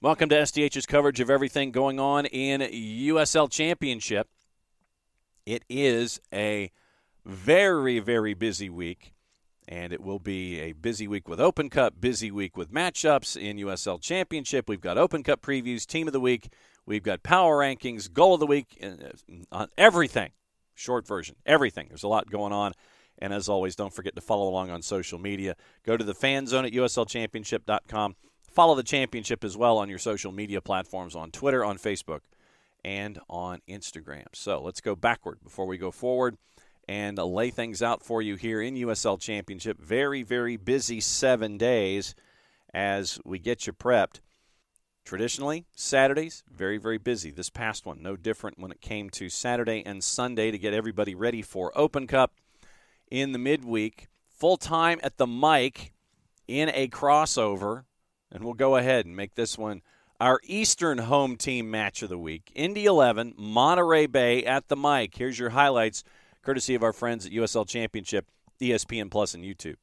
Welcome to SDH's coverage of everything going on in USL Championship. It is a very, very busy week, and it will be a busy week with Open Cup, busy week with matchups in USL Championship. We've got Open Cup previews, Team of the Week. We've got Power Rankings, Goal of the Week, everything. Short version, everything. There's a lot going on. And as always, don't forget to follow along on social media. Go to the fan zone at uslchampionship.com. Follow the championship as well on your social media platforms, on Twitter, on Facebook, and on Instagram. So let's go backward before we go forward and lay things out for you here in USL Championship. Very, very busy 7 days as we get you prepped. Traditionally, Saturdays, very, very busy. This past one, no different when it came to Saturday and Sunday to get everybody ready for Open Cup. In the midweek, full time at the mic in a crossover. And we'll go ahead and make this one our Eastern home team match of the week. Indy 11, Monterey Bay at the mic. Here's your highlights, courtesy of our friends at USL Championship, ESPN Plus, and YouTube.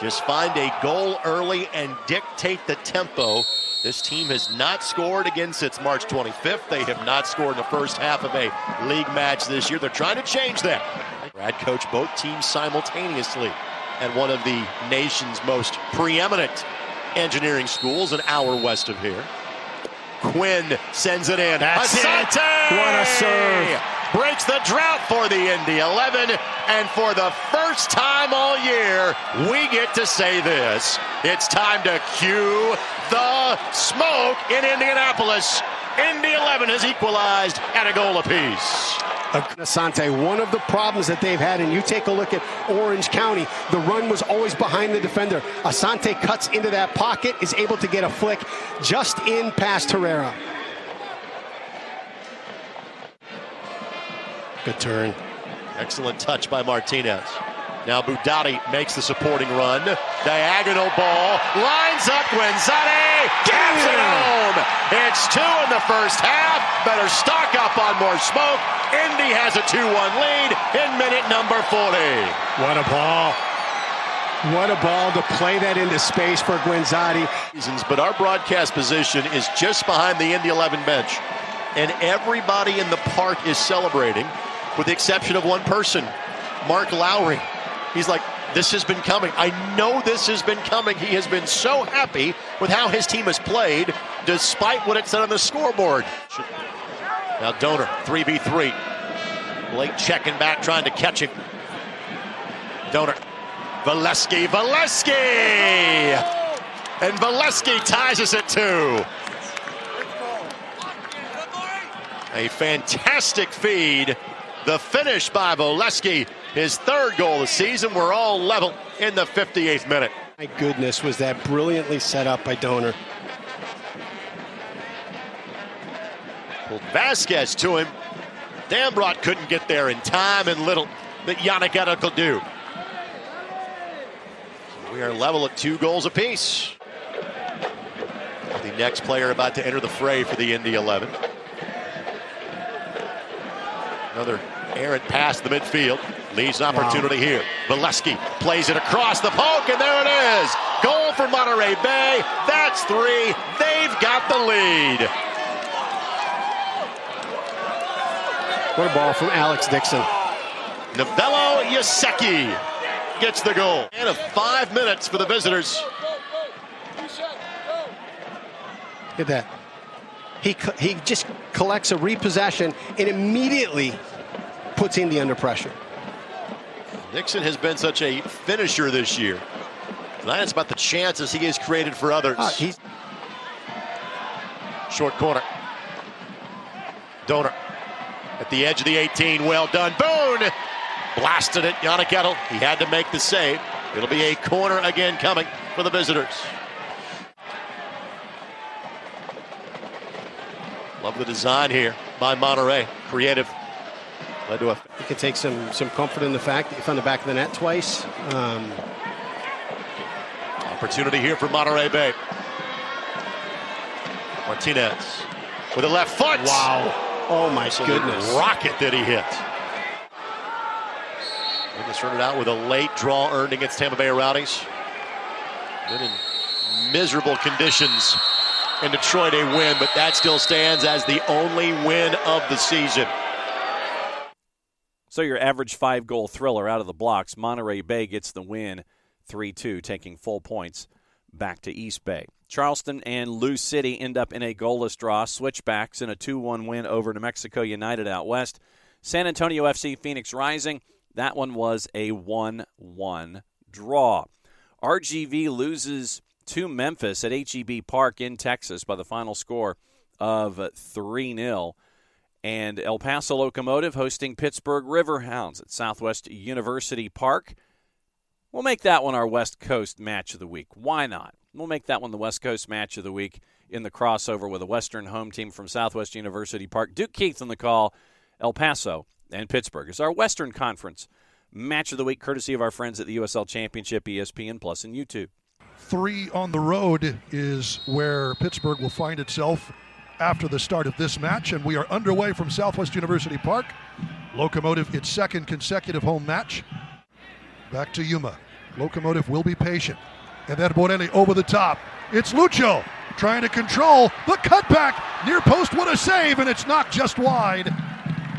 Just find a goal early and dictate the tempo. This team has not scored again since March 25th. They have not scored in the first half of a league match this year. They're trying to change that. Brad coached both teams simultaneously at one of the nation's most preeminent engineering schools, an hour west of here. Quinn sends it in. That's Asante! It. What a serve. Breaks the drought for the Indy 11, and for the first time all year, we get to say this. It's time to cue the smoke in Indianapolis. Indy 11 has equalized at a goal apiece. Asante, one of the problems that they've had, and you take a look at Orange County, the run was always behind the defender. Asante cuts into that pocket, is able to get a flick just in past Herrera. Good turn. Excellent touch by Martinez. Now Budati makes the supporting run. Diagonal ball. Lines up Guenzati. Gaps it home. It's 2 in the first half. Better stock up on more smoke. Indy has a 2-1 lead in minute number 40. What a ball. What a ball to play that into space for Guenzati. But our broadcast position is just behind the Indy 11 bench. And everybody in the park is celebrating, with the exception of one person, Mark Lowry. He's like, this has been coming. I know this has been coming. He has been so happy with how his team has played, despite what it said on the scoreboard. Now Donor, 3v3. Blake checking back, trying to catch him. Donor. Valesky. And Valesky ties us at 2. A fantastic feed. The finish by Valesky, his 3rd goal of the season. We're all level in the 58th minute. My goodness, was that brilliantly set up by Donor. Pulled Vasquez to him. Dambrot couldn't get there in time, and little that Yannick Edel could do. We are level at 2 goals apiece. The next player about to enter the fray for the Indy 11. Another errant pass to the midfield. Leaves an opportunity here. Valesky plays it across the poke, and there it is. Goal for Monterey Bay. That's 3. They've got the lead. What a ball from Alex Dixon. Novello Yaseki gets the goal. And 5 minutes for the visitors. Look at that. He just collects a repossession and immediately puts Indy under pressure. Nixon has been such a finisher this year. Tonight it's about the chances he has created for others. Short corner. Donor at the edge of the 18. Well done. Boone blasted it. Yannick Edel. He had to make the save. It'll be a corner again coming for the visitors. Love the design here by Monterey. Creative. Led to a... You can take some comfort in the fact that you found the back of the net twice. Opportunity here for Monterey Bay. Martinez with a left foot. Wow. Oh my goodness. Rocket that he hit. They just turned it out with a late draw earned against Tampa Bay Rowdies. Been in miserable conditions and Detroit a win, but that still stands as the only win of the season. So your average 5-goal thriller out of the blocks, Monterey Bay gets the win 3-2, taking full points back to East Bay. Charleston and Lou City end up in a goalless draw. Switchbacks in a 2-1 win over New Mexico United out west. San Antonio FC Phoenix Rising, that one was a 1-1 draw. RGV loses to Memphis at HEB Park in Texas by the final score of 3-0. And El Paso Locomotive hosting Pittsburgh Riverhounds at Southwest University Park. We'll make that one our West Coast match of the week. Why not? We'll make that one the West Coast match of the week in the crossover with a Western home team from Southwest University Park. Duke Keith on the call. El Paso and Pittsburgh is our Western Conference match of the week, courtesy of our friends at the USL Championship, ESPN Plus, and YouTube. 3 on the road is where Pittsburgh will find itself after the start of this match, and we are underway from Southwest University Park. Locomotive, its second consecutive home match. Back to Yuma. Locomotive will be patient. And then Borelli over the top. It's Lucho trying to control the cutback. Near post, what a save, and it's knocked just wide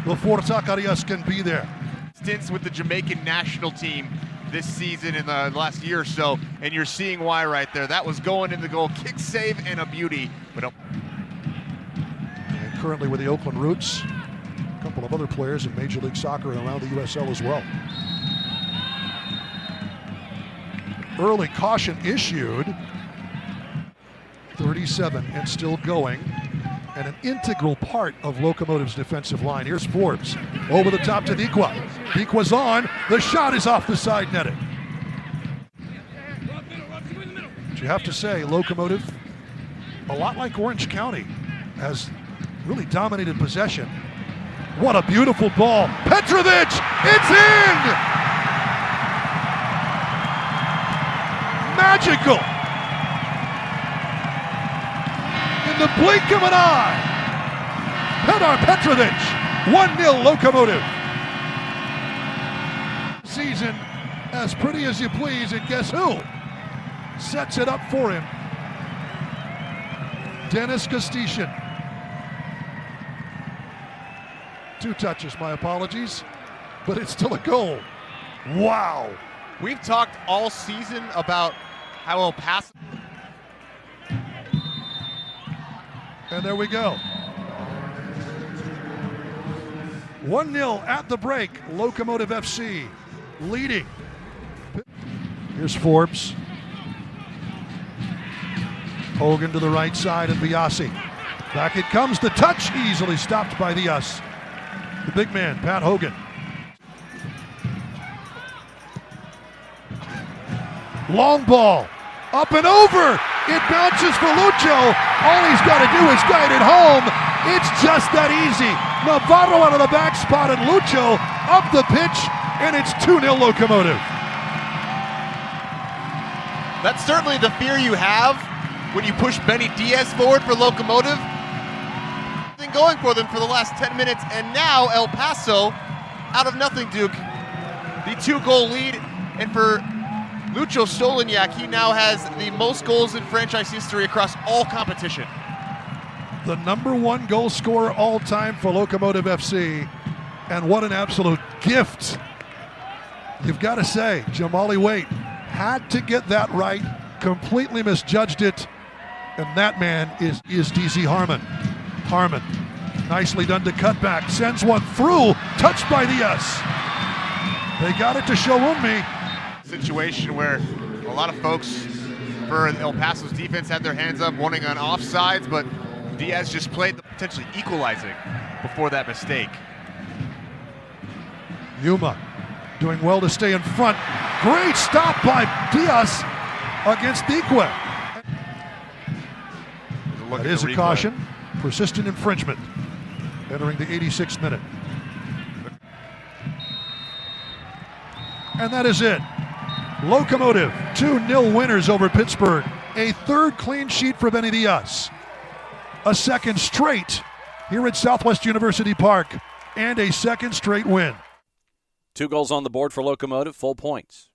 before Zacarias can be there. Stints with the Jamaican national team this season in the last year or so, and you're seeing why right there. That was going in the goal. Kick save and a beauty. But and currently with the Oakland Roots, a couple of other players in Major League Soccer and around the USL as well. Early caution issued. 37 and still going, and an integral part of Locomotive's defensive line. Here's Forbes over the top to Diqua. Diqua's on. The shot is off the side netting. But you have to say, Locomotive, a lot like Orange County, has really dominated possession. What a beautiful ball. Petrovic! It's in! Magical! In the blink of an eye, Petar Petrovic, 1-0 Locomotive. Season as pretty as you please, and guess who sets it up for him? Dennis Kostitian. 2 touches, my apologies, but it's still a goal. Wow. we've talked all season about how El Paso. And there we go. 1-0 at the break. Locomotive FC leading. Here's Forbes. Hogan to the right side and Biasi. Back it comes. The touch easily stopped by the big man, Pat Hogan. Long ball. Up and over. It bounces for Lucho. All he's got to do is guide it home. It's just that easy. Navarro out of the back spot and Lucho up the pitch, and it's 2-0 Locomotive. That's certainly the fear you have when you push Benny Diaz forward for Locomotive. Been going for them for the last 10 minutes, and now El Paso, out of nothing, Duke, the 2-goal lead, and for Lucho Stolaniak, he now has the most goals in franchise history across all competition. The #1 goal scorer all time for Locomotive FC, and what an absolute gift. You've got to say, Jamali Waite had to get that right, completely misjudged it, and that man is DC Harmon. Harmon, nicely done to cut back, sends one through, touched by Diaz. They got it to Showunmi. Situation where a lot of folks for El Paso's defense had their hands up, wanting on offsides, but Diaz just played the potentially equalizing before that mistake. Yuma doing well to stay in front. Great stop by Diaz against Dique. That is a caution. Persistent infringement entering the 86th minute. And that is it. Locomotive 2-0 winners over Pittsburgh. A third clean sheet for Benny Diaz. A second straight here at Southwest University Park, and a second straight win. 2 goals on the board for Locomotive, full points.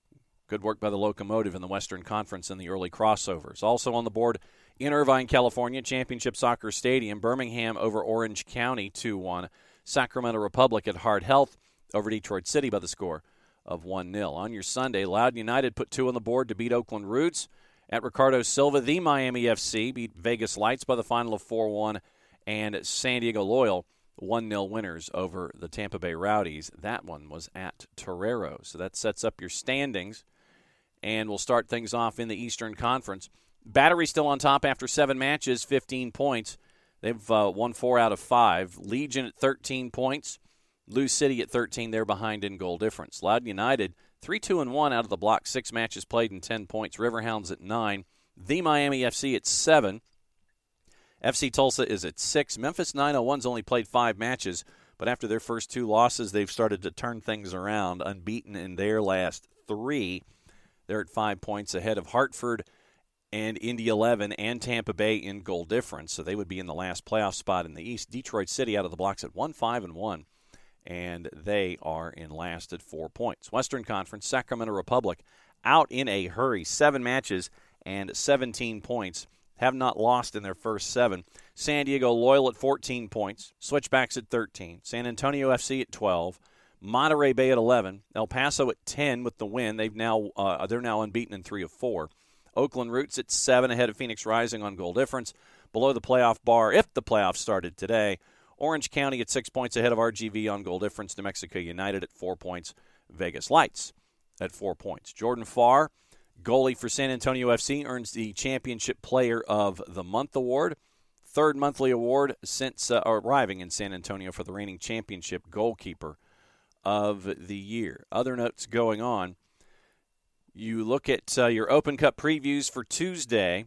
Good work by the Locomotive in the Western Conference in the early crossovers. Also on the board in Irvine, California, Championship Soccer Stadium, Birmingham over Orange County 2-1. Sacramento Republic at Heart Health over Detroit City by the score of 1-0. On your Sunday, Loudoun United put 2 on the board to beat Oakland Roots. At Ricardo Silva, the Miami FC beat Vegas Lights by the final of 4-1. And San Diego Loyal 1-0 winners over the Tampa Bay Rowdies. That one was at Torero. So that sets up your standings. And we'll start things off in the Eastern Conference. Battery still on top after 7 matches, 15 points. They've won 4 out of 5. Legion at 13 points. Lou City at 13. They're behind in goal difference. Loudoun United 3-2-1 out of the block. 6 matches played and 10 points. Riverhounds at 9. The Miami FC at 7. FC Tulsa is at 6. Memphis 901's only played 5 matches, but after their first 2 losses, they've started to turn things around, unbeaten in their last 3. They're at 5 points ahead of Hartford and Indy 11 and Tampa Bay in goal difference, so they would be in the last playoff spot in the East. Detroit City out of the blocks at 1-5-1, and they are in last at 4 points. Western Conference, Sacramento Republic out in a hurry. 7 matches and 17 points. Have not lost in their first 7. San Diego Loyal at 14 points. Switchbacks at 13. San Antonio FC at 12. Monterey Bay at 11. El Paso at 10 with the win. They're now unbeaten in 3 of 4. Oakland Roots at 7 ahead of Phoenix Rising on goal difference. Below the playoff bar if the playoffs started today. Orange County at 6 points ahead of RGV on goal difference. New Mexico United at 4 points. Vegas Lights at 4 points. Jordan Farr, goalie for San Antonio FC, earns the Championship Player of the Month award. 3rd monthly award since arriving in San Antonio for the reigning championship goalkeeper of the year. Other notes going on. You look at your Open Cup previews for Tuesday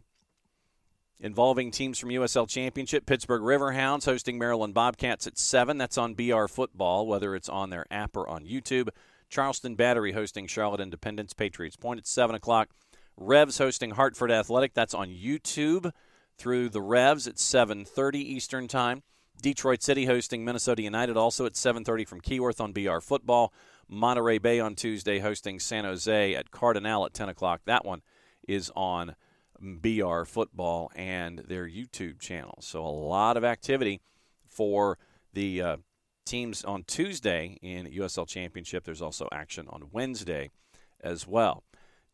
involving teams from USL Championship. Pittsburgh Riverhounds hosting Maryland Bobcats at 7. That's on BR Football, whether it's on their app or on YouTube. Charleston Battery hosting Charlotte Independence. Patriots Point at 7 o'clock. Revs hosting Hartford Athletic. That's on YouTube through the Revs at 7:30 Eastern Time. Detroit City hosting Minnesota United also at 7:30 from Keyworth on BR Football. Monterey Bay on Tuesday hosting San Jose at Cardinal at 10 o'clock. That one is on BR Football and their YouTube channel. So a lot of activity for the teams on Tuesday in USL Championship. There's also action on Wednesday as well.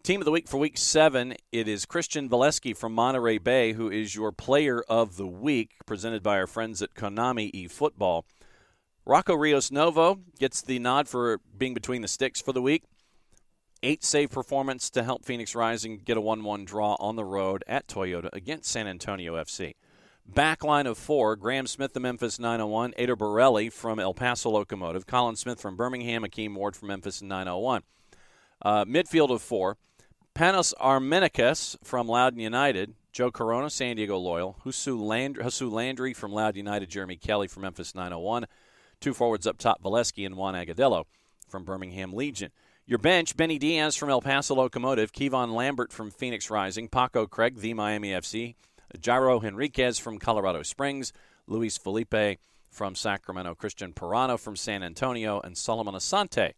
Team of the week for Week 7, it is Christian Valesky from Monterey Bay, who is your player of the week, presented by our friends at Konami eFootball. Rocco Rios Novo gets the nod for being between the sticks for the week. 8 save performance to help Phoenix Rising get a 1-1 draw on the road at Toyota against San Antonio FC. Backline of 4, Graham Smith, the Memphis 901, Ader Borelli from El Paso Locomotive, Colin Smith from Birmingham, Akeem Ward from Memphis 901. Midfield of 4, Panos Armenikis from Loudoun United, Joe Corona, San Diego Loyal, Husu Landry from Loudoun United, Jeremy Kelly from Memphis 901. 2 forwards up top, Valesky and Juan Agadello from Birmingham Legion. Your bench, Benny Diaz from El Paso Locomotive, Kevon Lambert from Phoenix Rising, Paco Craig, the Miami FC, Jairo Henriquez from Colorado Springs, Luis Felipe from Sacramento, Christian Pirano from San Antonio, and Solomon Asante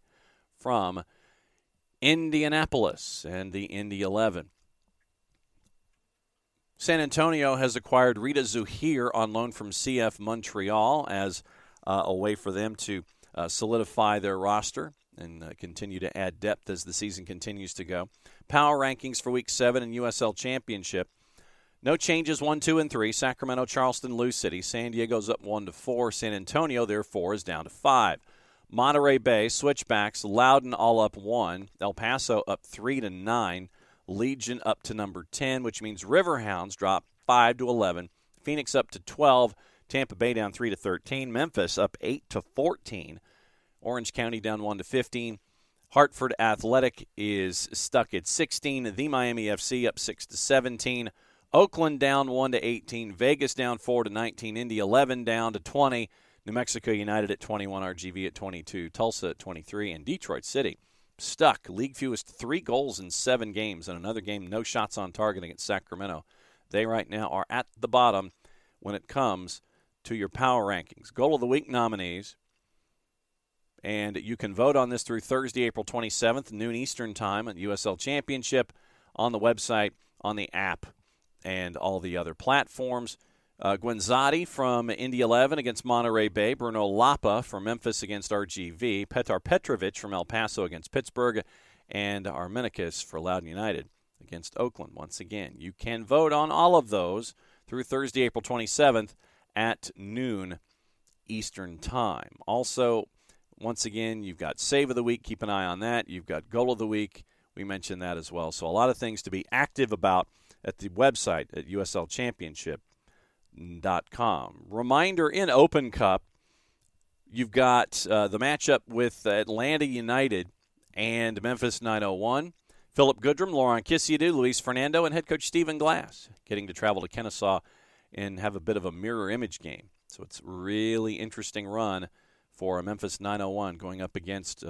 from Indianapolis and the Indy 11. San Antonio has acquired Rita Zuhir on loan from CF Montreal as a way for them to solidify their roster and continue to add depth as the season continues to go. Power rankings for Week 7 in USL Championship. No changes, 1, 2, and 3. Sacramento, Charleston, Lou City. San Diego's up 1-4. San Antonio, their 4 is down to 5. Monterey Bay, Switchbacks, Loudoun all up 1. El Paso up 3-9. Legion up to number 10, which means Riverhounds drop 5-11. Phoenix up to 12. Tampa Bay down 3-13. Memphis up 8-14. Orange County down 1-15. Hartford Athletic is stuck at 16. The Miami FC up 6-17. Oakland down 1-18. Vegas down 4-19. Indy 11 down to 20. New Mexico United at 21. RGV at 22. Tulsa at 23. And Detroit City stuck. League fewest 3 goals in 7 games. And another game, no shots on target against Sacramento. They right now are at the bottom when it comes to your power rankings. Goal of the week nominees. And you can vote on this through Thursday, April 27th, noon Eastern time at USL Championship, on the website, on the app, and all the other platforms. Guenzati from Indy 11 against Monterey Bay. Bruno Lapa from Memphis against RGV. Petar Petrovic from El Paso against Pittsburgh. And Armenikis for Loudoun United against Oakland. Once again, you can vote on all of those through Thursday, April 27th at noon Eastern time. Also, once again, you've got Save of the Week. Keep an eye on that. You've got Goal of the Week. We mentioned that as well. So a lot of things to be active about at the website at uslchampionship.com. Reminder, in Open Cup, you've got the matchup with Atlanta United and Memphis 901. Philip Goodrum, Laurent Kisiadou, Luis Fernando, and head coach Stephen Glass getting to travel to Kennesaw and have a bit of a mirror image game. So it's a really interesting run for Memphis 901 going up against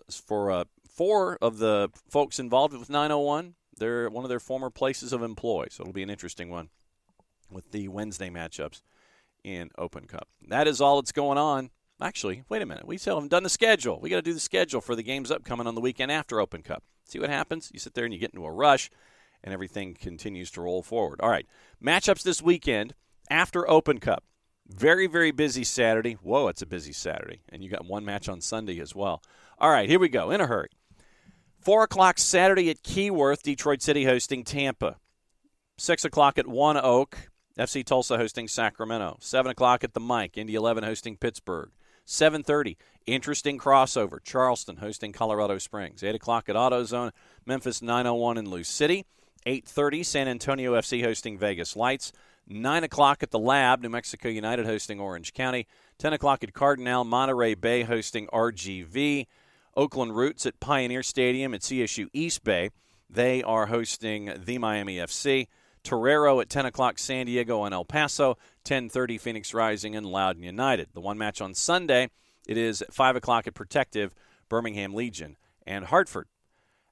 for 4 of the folks involved with 901. They're one of their former places of employ, so it'll be an interesting one with the Wednesday matchups in Open Cup. That is all that's going on. Actually, wait a minute. We still haven't done the schedule. We got to do the schedule for the games upcoming on the weekend after Open Cup. See what happens? You sit there and you get into a rush, and everything continues to roll forward. All right, matchups this weekend after Open Cup. Very, very busy Saturday. Whoa, it's a busy Saturday. And you got one match on Sunday as well. All right, here we go, in a hurry. 4 o'clock Saturday at Keyworth, Detroit City hosting Tampa. 6 o'clock at One Oak, FC Tulsa hosting Sacramento. 7 o'clock at the Mike, Indy 11 hosting Pittsburgh. 7:30, interesting crossover, Charleston hosting Colorado Springs. 8 o'clock at AutoZone, Memphis 901 in Lou City. 8:30, San Antonio FC hosting Vegas Lights. 9 o'clock at the Lab, New Mexico United hosting Orange County. 10 o'clock at Cardinal, Monterey Bay hosting RGV. Oakland Roots at Pioneer Stadium at CSU East Bay. They are hosting the Miami FC. Torero at 10 o'clock, San Diego and El Paso. 10:30, Phoenix Rising and Loudoun United. The one match on Sunday, it is at 5 o'clock at Protective, Birmingham Legion and Hartford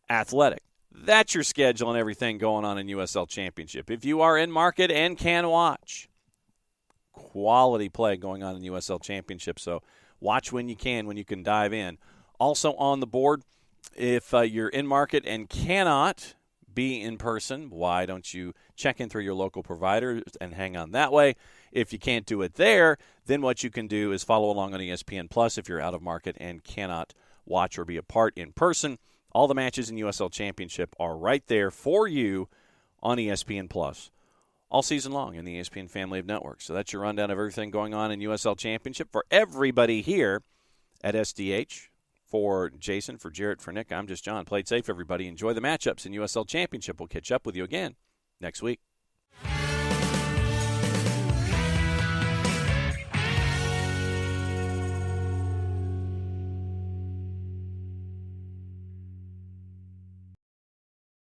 Athletic. That's your schedule and everything going on in USL Championship. If you are in market and can watch, quality play going on in USL Championship. So watch when you can dive in. Also on the board, if you're in market and cannot be in person, why don't you check in through your local provider and hang on that way? If you can't do it there, then what you can do is follow along on ESPN Plus if you're out of market and cannot watch or be a part in person. All the matches in USL Championship are right there for you on ESPN Plus all season long in the ESPN family of networks. So that's your rundown of everything going on in USL Championship for everybody here at SDH. For Jason, for Jarrett, for Nick, I'm just John. Play it safe, everybody. Enjoy the matchups in USL Championship. We'll catch up with you again next week.